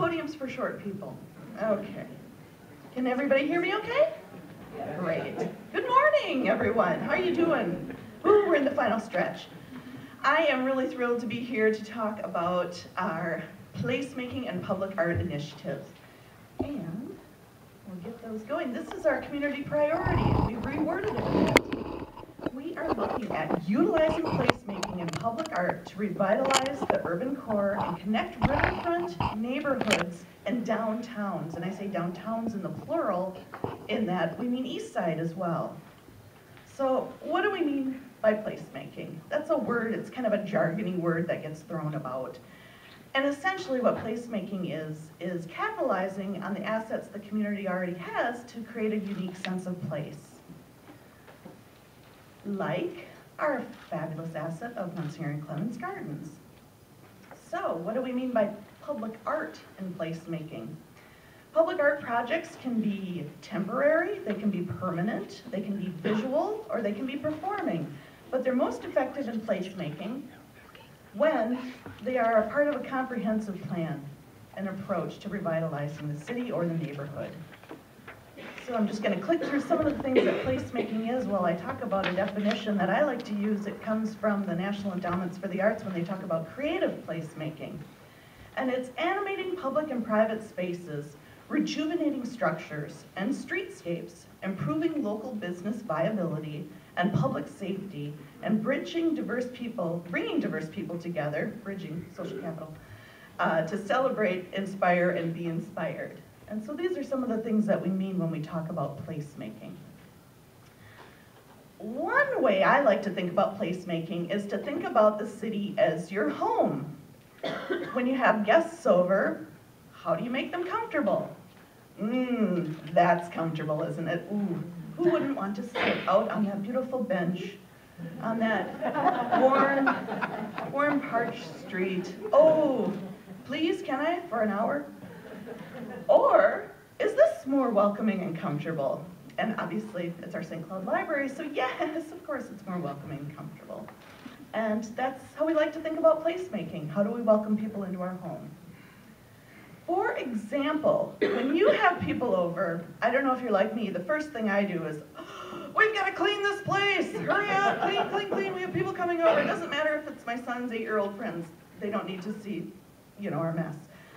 podium's for short people. Okay. Can everybody hear me okay? Great. Good morning, everyone. How are you doing? Ooh, we're in the final stretch. I am really thrilled to be here to talk about our placemaking and public art initiatives. And we'll get those going. This is our community priorities. We've reworded it a bit. We are looking at utilizing placemaking and public art to revitalize the urban core and connect riverfront neighborhoods and downtowns. And I say downtowns in the plural, in that we mean east side as well. So what do we mean by placemaking? That's a word, it's kind of a jargony word that gets thrown about. And essentially what placemaking is capitalizing on the assets the community already has to create a unique sense of place. Like our fabulous asset of Monsignor and Clemens Gardens. So what do we mean by public art in placemaking? Public art projects can be temporary, they can be permanent, they can be visual, or they can be performing. But they're most effective in placemaking when they are a part of a comprehensive plan, an approach to revitalizing the city or the neighborhood. So I'm just going to click through some of the things that placemaking is while I talk about a definition that I like to use. It comes from the National Endowments for the Arts when they talk about creative placemaking. And it's animating public and private spaces, rejuvenating structures and streetscapes, improving local business viability and public safety, and bringing diverse people together, bridging social capital, to celebrate, inspire, and be inspired. And so these are some of the things that we mean when we talk about placemaking. One way I like to think about placemaking is to think about the city as your home. When you have guests over, how do you make them comfortable? That's comfortable, isn't it? Ooh, who wouldn't want to sit out on that beautiful bench, on that warm parched street? Oh, please, can I, for an hour? Or is this more welcoming and comfortable? And obviously, it's our St. Cloud Library, so yes, of course, it's more welcoming and comfortable. And that's how we like to think about placemaking. How do we welcome people into our home? For example, when you have people over, I don't know if you're like me, the first thing I do is, we've got to clean this place, hurry up, clean, clean, clean, we have people coming over. It doesn't matter if it's my son's 8-year-old friends, they don't need to see, our mess.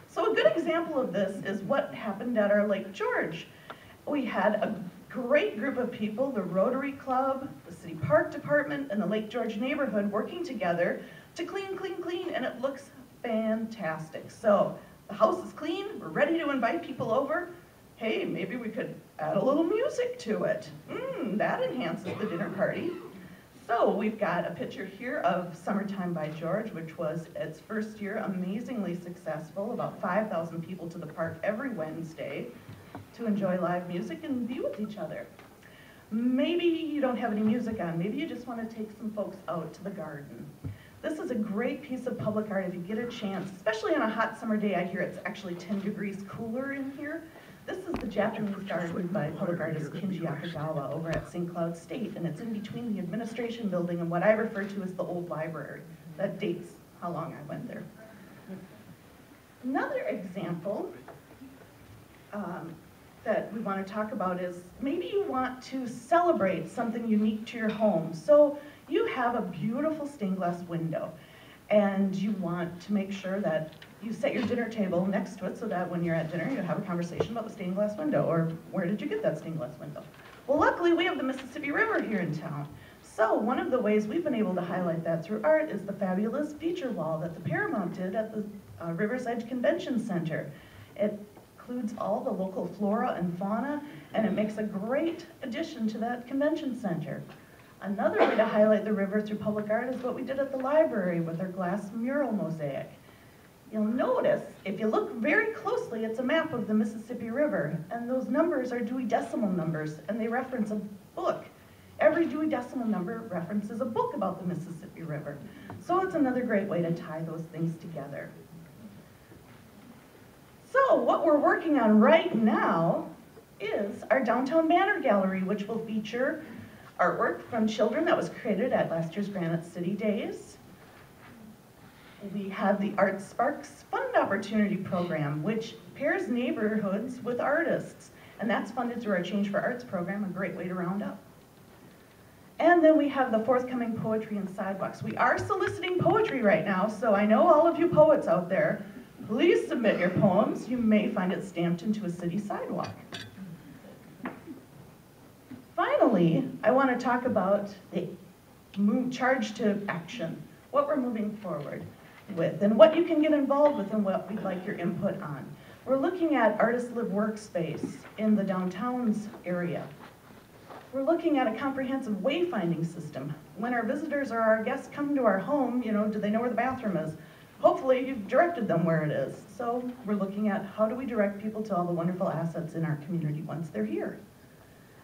So a good example of this is what happened at our Lake George. We had a great group of people, the Rotary Club, the City Park Department, and the Lake George neighborhood working together to clean, clean, clean, and it looks fantastic. So the house is clean, we're ready to invite people over. Hey, maybe we could add a little music to it. That enhances the dinner party. So we've got a picture here of Summertime by George, which was its first year amazingly successful, about 5,000 people to the park every Wednesday to enjoy live music and be with each other. Maybe you don't have any music on, maybe you just want to take some folks out to the garden. This is a great piece of public art if you get a chance, especially on a hot summer day. I hear it's actually 10 degrees cooler in here. This is the Japanese garden by public artist Kinji Akagawa over at St. Cloud State, and it's in between the administration building and what I refer to as the old library. That dates how long I went there. Another example that we want to talk about is maybe you want to celebrate something unique to your home. So you have a beautiful stained glass window, and you want to make sure that you set your dinner table next to it so that when you're at dinner, you have a conversation about the stained glass window, or where did you get that stained glass window? Well, luckily, we have the Mississippi River here in town. So one of the ways we've been able to highlight that through art is the fabulous feature wall that the Paramount did at the River's Edge Convention Center. It includes all the local flora and fauna, and it makes a great addition to that convention center. Another way to highlight the river through public art is what we did at the library with our glass mural mosaic. You'll notice, if you look very closely, it's a map of the Mississippi River, and those numbers are Dewey Decimal numbers, and they reference a book. Every Dewey Decimal number references a book about the Mississippi River. So it's another great way to tie those things together. So what we're working on right now is our Downtown Banner Gallery, which will feature artwork from children that was created at last year's Granite City Days. We have the Art Sparks Fund Opportunity Program, which pairs neighborhoods with artists. And that's funded through our Change for Arts program, a great way to round up. And then we have the forthcoming Poetry and Sidewalks. We are soliciting poetry right now, so I know all of you poets out there, please submit your poems. You may find it stamped into a city sidewalk. Finally, I want to talk about the charge to action, what we're moving forward with, and what you can get involved with and what we'd like your input on. We're looking at Artist Live Workspace in the downtowns area. We're looking at a comprehensive wayfinding system. When our visitors or our guests come to our home, do they know where the bathroom is? Hopefully you've directed them where it is. So we're looking at how do we direct people to all the wonderful assets in our community once they're here.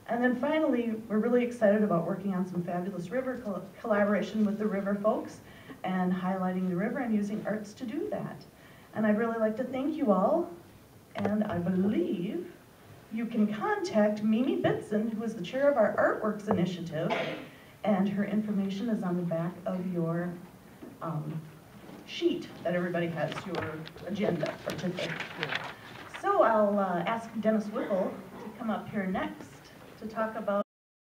And then finally, we're really excited about working on some fabulous river collaboration with the river folks and highlighting the river and using arts to do that. And I'd really like to thank you all. And I believe you can contact Mimi Bitson, who is the chair of our Artworks Initiative, and her information is on the back of your sheet that everybody has, your agenda for today. So I'll ask Dennis Whipple to come up here next to talk about